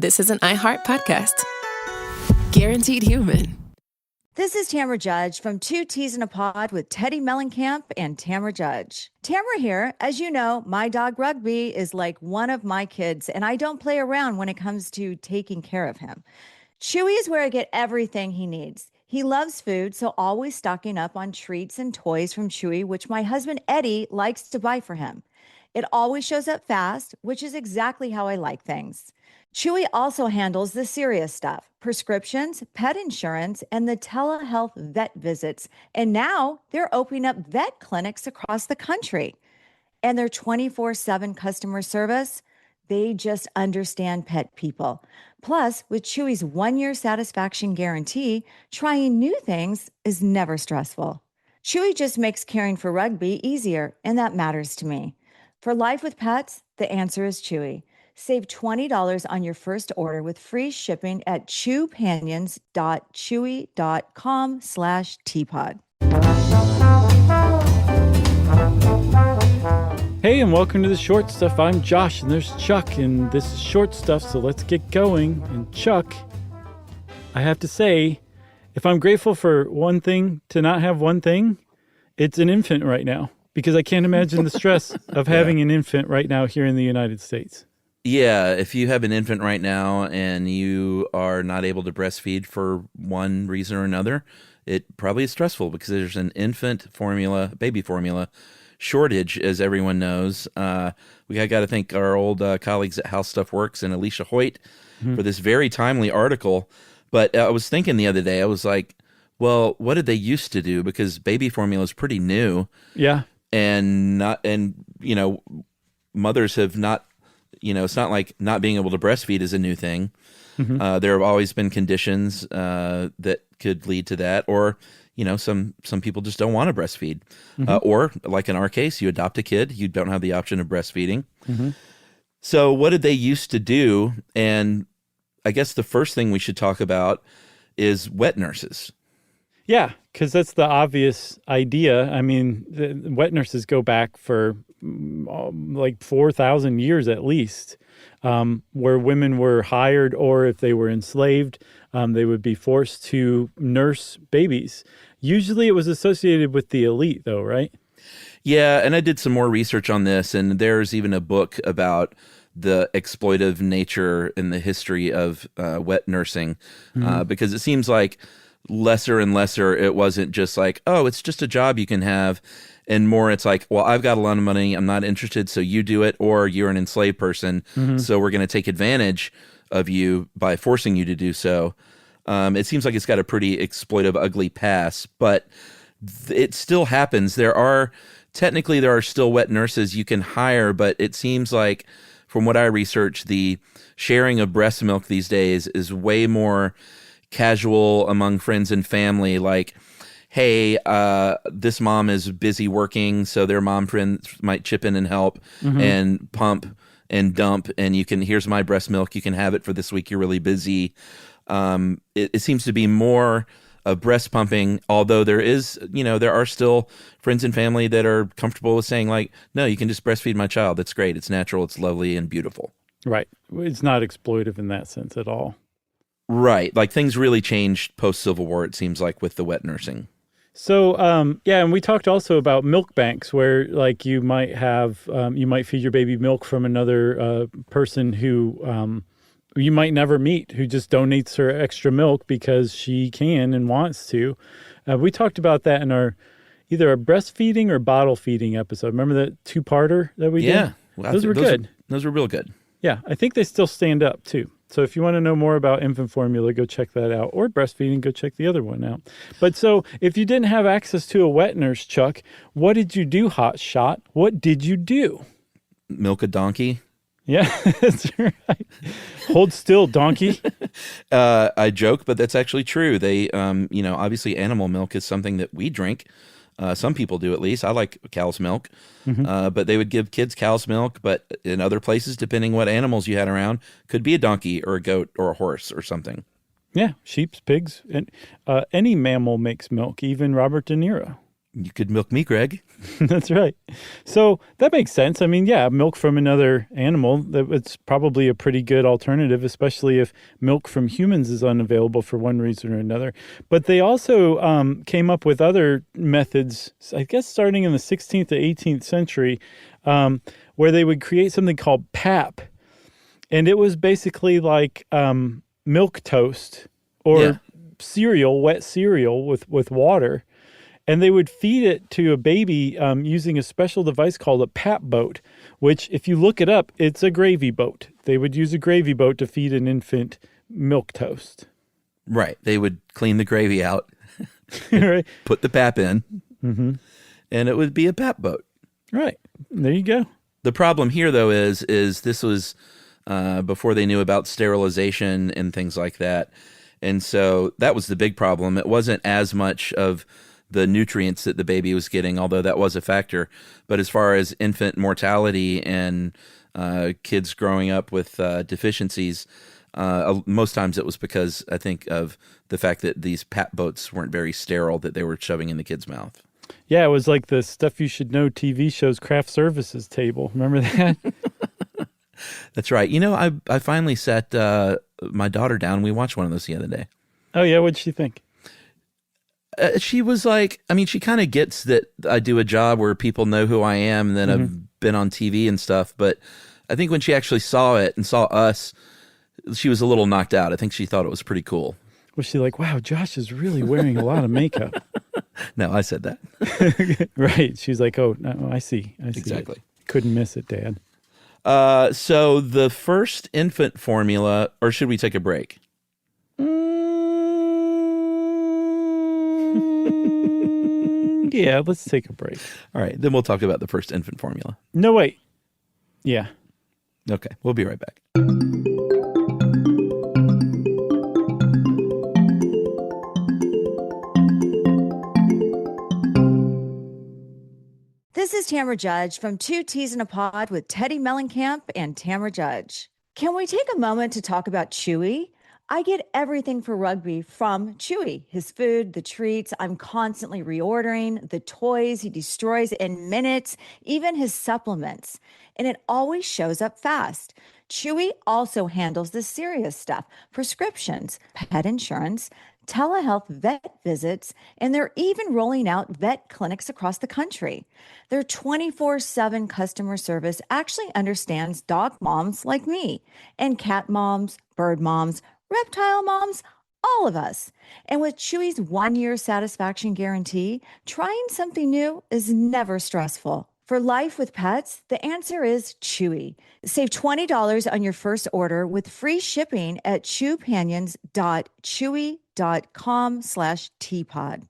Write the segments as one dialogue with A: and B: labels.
A: This is an iHeart podcast. Guaranteed human.
B: This is Tamra Judge from Two Teas in a Pod with Teddy Mellencamp and Tamra Judge. Tamra here. As you know, my dog Rugby is like one of my kids, and I don't play around when it comes to taking care of him. Chewy is where I get everything he needs. He loves food, so always stocking up on treats and toys from Chewy, which my husband Eddie likes to buy for him. It always shows up fast, which is exactly how I like things. Chewy also handles the serious stuff, prescriptions, pet insurance, and the telehealth vet visits. And now they're opening up vet clinics across the country. And their 24/7 customer service, they just understand pet people. Plus, with Chewy's 1-year satisfaction guarantee, trying new things is never stressful. Chewy just makes caring for Rugby easier, and that matters to me. For life with pets, the answer is Chewy. Save $20 on your first order with free shipping at chewpanions.chewy.com/teapod.
C: Hey, and welcome to the Short Stuff. I'm Josh, and there's Chuck, and this is Short Stuff, so let's get going. And Chuck, I have to say, if I'm grateful for one thing to not have one thing, it's an infant right now, because I can't imagine the stress of having an infant right now here in the United States.
D: Yeah, if you have an infant right now and you are not able to breastfeed for one reason or another, it probably is stressful because there's an infant formula, baby formula shortage, as everyone knows. We got to thank our old colleagues at How Stuff Works and Alicia Hoyt for this very timely article. But I was thinking the other day, I was like, well, what did they used to do? Because baby formula is pretty new.
C: Yeah.
D: And mothers have not, it's not like not being able to breastfeed is a new thing. Mm-hmm. There have always been conditions that could lead to that, or some people just don't want to breastfeed, or like in our case, you adopt a kid, you don't have the option of breastfeeding. Mm-hmm. So what did they used to do? And I guess the first thing we should talk about is wet nurses.
C: Yeah, because that's the obvious idea. I mean, the wet nurses go back for like 4,000 years at least, where women were hired, or if they were enslaved, they would be forced to nurse babies. Usually it was associated with the elite, though, right?
D: Yeah, and I did some more research on this, and there's even a book about the exploitive nature and the history of wet nursing, because it seems like lesser and lesser, it wasn't just like, oh, it's just a job you can have, and more it's like, well, I've got a lot of money, I'm not interested, so you do it, or you're an enslaved person, so we're going to take advantage of you by forcing you to do so. It seems like it's got a pretty exploitive, ugly past, but it still happens. There are still wet nurses you can hire, but it seems like, from what I researched, the sharing of breast milk these days is way more casual among friends and family. Like, hey, this mom is busy working, so their mom friends might chip in and help and pump and dump, and here's my breast milk, you can have it for this week, you're really busy. It seems to be more of breast pumping, although there are still friends and family that are comfortable with saying, like, no, you can just breastfeed my child, that's great, it's natural, it's lovely and beautiful.
C: Right. It's not exploitive in that sense at all.
D: Right. Like, things really changed post-Civil War, it seems like, with the wet nursing.
C: So, and we talked also about milk banks where, like, you might feed your baby milk from another person who you might never meet, who just donates her extra milk because she can and wants to. We talked about that in our either a breastfeeding or bottle feeding episode. Remember that two-parter that we did?
D: Yeah. Well,
C: those were good.
D: Those were real good.
C: Yeah, I think they still stand up, too. So if you want to know more about infant formula, go check that out. Or breastfeeding, go check the other one out. But so if you didn't have access to a wet nurse, Chuck, what did you do, hot shot? What did you do?
D: Milk a donkey.
C: Yeah, that's right. Hold still, donkey.
D: I joke, but that's actually true. They, obviously animal milk is something that we drink. Some people do, at least. I like cow's milk. But they would give kids cow's milk, but in other places, depending what animals you had around, could be a donkey or a goat or a horse or something.
C: Yeah, sheep, pigs, and any mammal makes milk, even Robert De Niro.
D: You could milk me, Greg.
C: That's right. So that makes sense. I mean, yeah, milk from another animal, it's probably a pretty good alternative, especially if milk from humans is unavailable for one reason or another. But they also came up with other methods, I guess starting in the 16th to 18th century, where they would create something called pap. And it was basically like milk toast or cereal, wet cereal with water. And they would feed it to a baby using a special device called a pap boat, which, if you look it up, it's a gravy boat. They would use a gravy boat to feed an infant milk toast.
D: Right. They would clean the gravy out,
C: Right.
D: put the pap in, and it would be a pap boat.
C: Right. There you go.
D: The problem here, though, is this was before they knew about sterilization and things like that. And so that was the big problem. It wasn't as much of the nutrients that the baby was getting, although that was a factor. But as far as infant mortality and kids growing up with deficiencies, most times it was because, I think, of the fact that these pap boats weren't very sterile that they were shoving in the kid's mouth.
C: Yeah, it was like the Stuff You Should Know TV show's craft services table. Remember that?
D: That's right. You know, I finally sat my daughter down. We watched one of those the other day.
C: Oh, yeah? What'd she think?
D: She was like, I mean, she kind of gets that I do a job where people know who I am and then I've been on TV and stuff. But I think when she actually saw it and saw us, she was a little knocked out. I think she thought it was pretty cool.
C: Was she like, wow, Josh is really wearing a lot of makeup?
D: No, I said that.
C: Right. She's like, oh, no, I see.
D: Exactly.
C: Couldn't miss it, Dad.
D: So the first infant formula, or should we take a break?
C: Yeah, let's take a break.
D: All right, then we'll talk about the first infant formula.
C: No, wait. Yeah.
D: Okay, we'll be right back.
B: This is Tamara Judge from Two Teas in a Pod with Teddy Mellencamp and Tamara Judge. Can we take a moment to talk about Chewy? I get everything for Rugby from Chewy. His food, the treats, I'm constantly reordering, the toys he destroys in minutes, even his supplements. And it always shows up fast. Chewy also handles the serious stuff, prescriptions, pet insurance, telehealth vet visits, and they're even rolling out vet clinics across the country. Their 24/7 customer service actually understands dog moms like me and cat moms, bird moms, reptile moms, all of us. And with Chewy's 1-year satisfaction guarantee, trying something new is never stressful. For life with pets, the answer is Chewy. Save $20 on your first order with free shipping at chewpanions.chewy.com/teapod.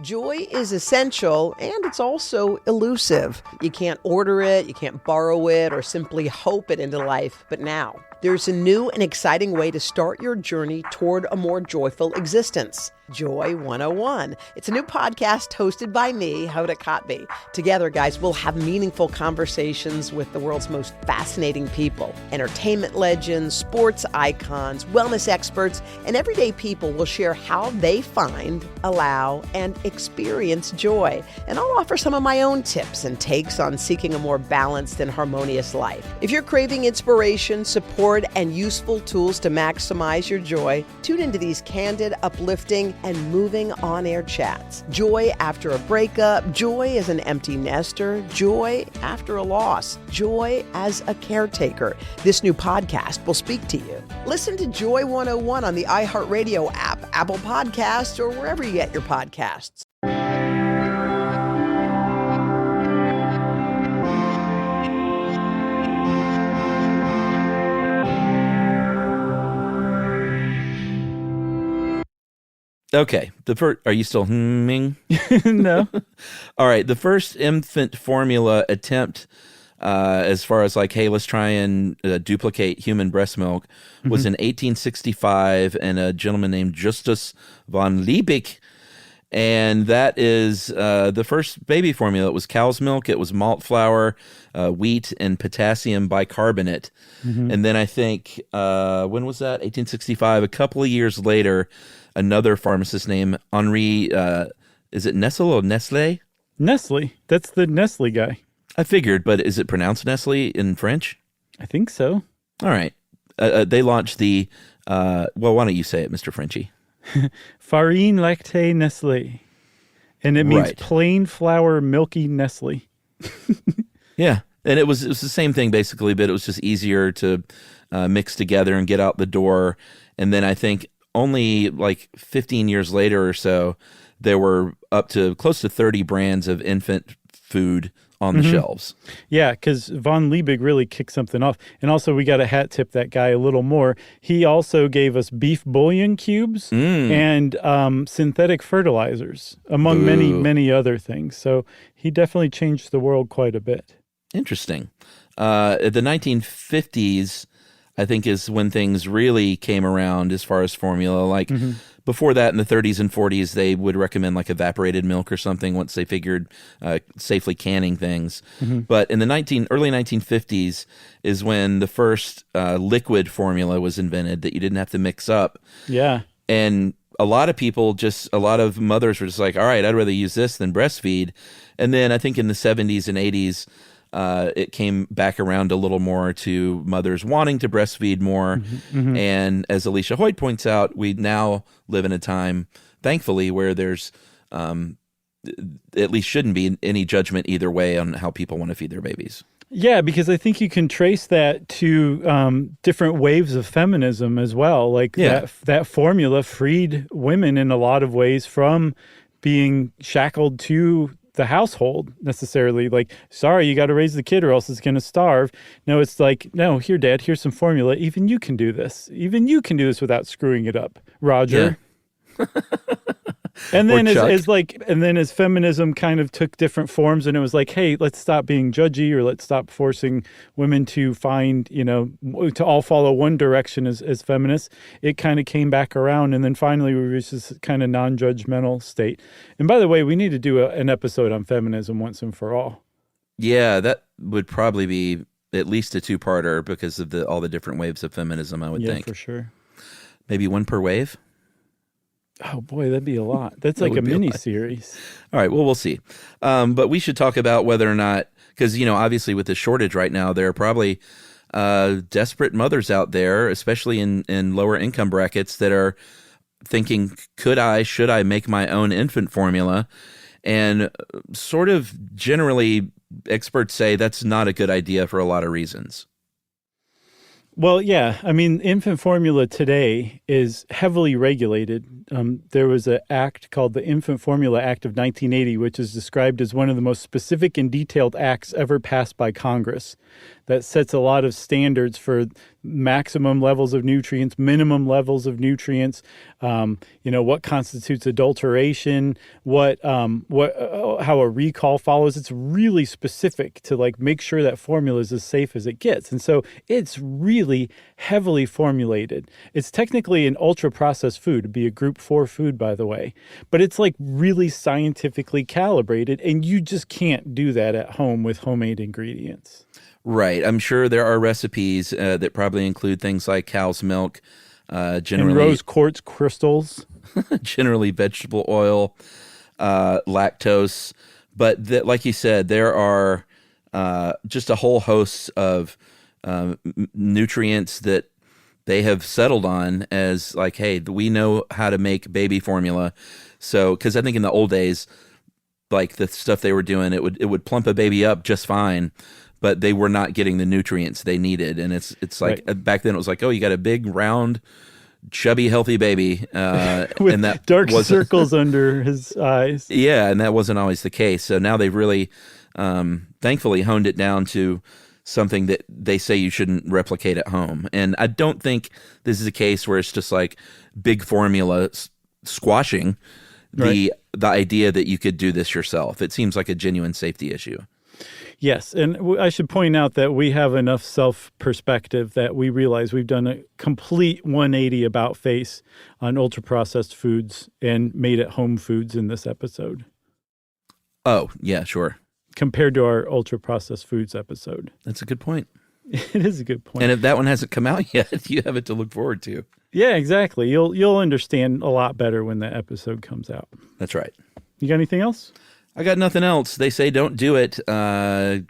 E: Joy is essential, and it's also elusive. You can't order it, you can't borrow it, or simply hope it into life. But now, there's a new and exciting way to start your journey toward a more joyful existence. Joy 101. It's a new podcast hosted by me, Hoda Kotb. Together, guys, we'll have meaningful conversations with the world's most fascinating people. Entertainment legends, sports icons, wellness experts, and everyday people will share how they find, allow, and experience joy. And I'll offer some of my own tips and takes on seeking a more balanced and harmonious life. If you're craving inspiration, support, and useful tools to maximize your joy, tune into these candid, uplifting, and moving on-air chats. Joy after a breakup, joy as an empty nester, joy after a loss, joy as a caretaker. This new podcast will speak to you. Listen to Joy 101 on the iHeartRadio app, Apple Podcasts, or wherever you get your podcasts.
D: Okay, are you still humming?
C: No.
D: All right, the first infant formula attempt, as far as like, hey, let's try and duplicate human breast milk, was in 1865, and a gentleman named Justus von Liebig. And that is the first baby formula. It was cow's milk, it was malt flour, wheat, and potassium bicarbonate. And then I think, when was that? 1865. A couple of years later, another pharmacist named Henri, is it Nestle or Nestle?
C: Nestle. That's the Nestle guy.
D: I figured, but is it pronounced Nestle in French?
C: I think so.
D: All right. They launched the, well, why don't you say it, Mr. Frenchie?
C: Farine lactée Nestle. And it means
D: Right.
C: plain flour milky Nestle.
D: Yeah. And it was the same thing basically, but it was just easier to mix together and get out the door. And then I think only like 15 years later or so, there were up to close to 30 brands of infant food on the shelves.
C: Yeah, because Von Liebig really kicked something off. And also, we got to hat tip that guy a little more. He also gave us beef bouillon cubes and synthetic fertilizers, among many, many other things. So he definitely changed the world quite a bit.
D: Interesting. The 1950s, I think, is when things really came around as far as formula. Like before that, in the 30s and 40s, they would recommend like evaporated milk or something once they figured safely canning things. But in the early 1950s is when the first liquid formula was invented that you didn't have to mix up.
C: Yeah.
D: And a lot of mothers were just like, all right, I'd rather use this than breastfeed. And then I think in the 70s and 80s, it came back around a little more to mothers wanting to breastfeed more. And as Alicia Hoyt points out, we now live in a time, thankfully, where there's at least shouldn't be any judgment either way on how people want to feed their babies.
C: Yeah, because I think you can trace that to different waves of feminism as well. Like that formula freed women in a lot of ways from being shackled to the household necessarily. Like, sorry, you got to raise the kid or else it's going to starve. No, it's like, no, here, Dad, here's some formula. Even you can do this. Even you can do this without screwing it up, Roger.
D: Yeah.
C: And then
D: Or
C: as feminism kind of took different forms, and it was like, hey, let's stop being judgy, or let's stop forcing women to find, to all follow one direction as feminists. It kind of came back around, and then finally we reached this kind of non-judgmental state. And by the way, we need to do an episode on feminism once and for all.
D: Yeah, that would probably be at least a two-parter because of all the different waves of feminism, I would think.
C: Yeah, for sure.
D: Maybe one per wave?
C: Oh, boy, that'd be a lot. That's like a mini series.
D: All right, well, we'll see. But we should talk about whether or not, because, obviously with the shortage right now, there are probably desperate mothers out there, especially in lower income brackets, that are thinking, should I make my own infant formula? And sort of generally, experts say that's not a good idea for a lot of reasons.
C: Well, yeah. I mean, infant formula today is heavily regulated. There was an act called the Infant Formula Act of 1980, which is described as one of the most specific and detailed acts ever passed by Congress that sets a lot of standards for maximum levels of nutrients, minimum levels of nutrients, what constitutes adulteration, how a recall follows. It's really specific to make sure that formula is as safe as it gets. And so it's really heavily formulated. It's technically an ultra processed food. It'd be a group 4 food, by the way, but it's really scientifically calibrated, and you just can't do that at home with homemade ingredients.
D: Right. I'm sure there are recipes that probably include things like cow's milk, generally
C: and rose quartz crystals,
D: generally vegetable oil, lactose. But like you said, there are just a whole host of nutrients that they have settled on as hey, we know how to make baby formula. So, because I think in the old days, the stuff they were doing, it would plump a baby up just fine, but they were not getting the nutrients they needed. And it's right. Back then it was oh, you got a big, round, chubby, healthy baby.
C: With
D: and that
C: dark circles under his eyes.
D: Yeah, and that wasn't always the case. So now they've really, thankfully, honed it down to something that they say you shouldn't replicate at home. And I don't think this is a case where it's just big formula squashing the idea that you could do this yourself. It seems like a genuine safety issue.
C: Yes, and I should point out that we have enough self-perspective that we realize we've done a complete 180 about face on ultra-processed foods and made-at-home foods in this episode.
D: Oh, yeah, sure.
C: Compared to our ultra-processed foods episode.
D: That's a good point.
C: It is a good point.
D: And if that one hasn't come out yet, you have it to look forward to.
C: Yeah, exactly. You'll understand a lot better when that episode comes out.
D: That's right.
C: You got anything else?
D: I got nothing else. They say don't do it. I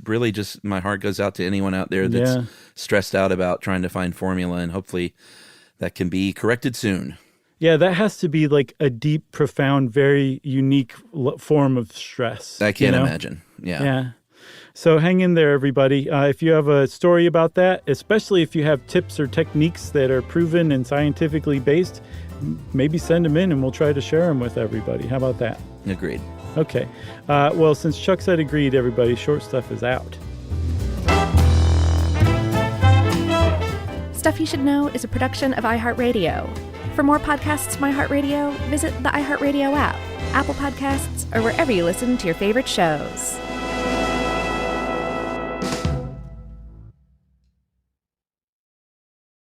D: really just, my heart goes out to anyone out there that's stressed out about trying to find formula, and hopefully that can be corrected soon.
C: Yeah, that has to be like a deep, profound, very unique form of stress.
D: I can't imagine.
C: Yeah. So hang in there, everybody. If you have a story about that, especially if you have tips or techniques that are proven and scientifically based, maybe send them in and we'll try to share them with everybody. How about that?
D: Agreed.
C: Okay. Well, since Chuck said agreed, everybody, Short Stuff is out.
F: Stuff You Should Know is a production of iHeartRadio. For more podcasts from iHeartRadio, visit the iHeartRadio app, Apple Podcasts, or wherever you listen to your favorite shows.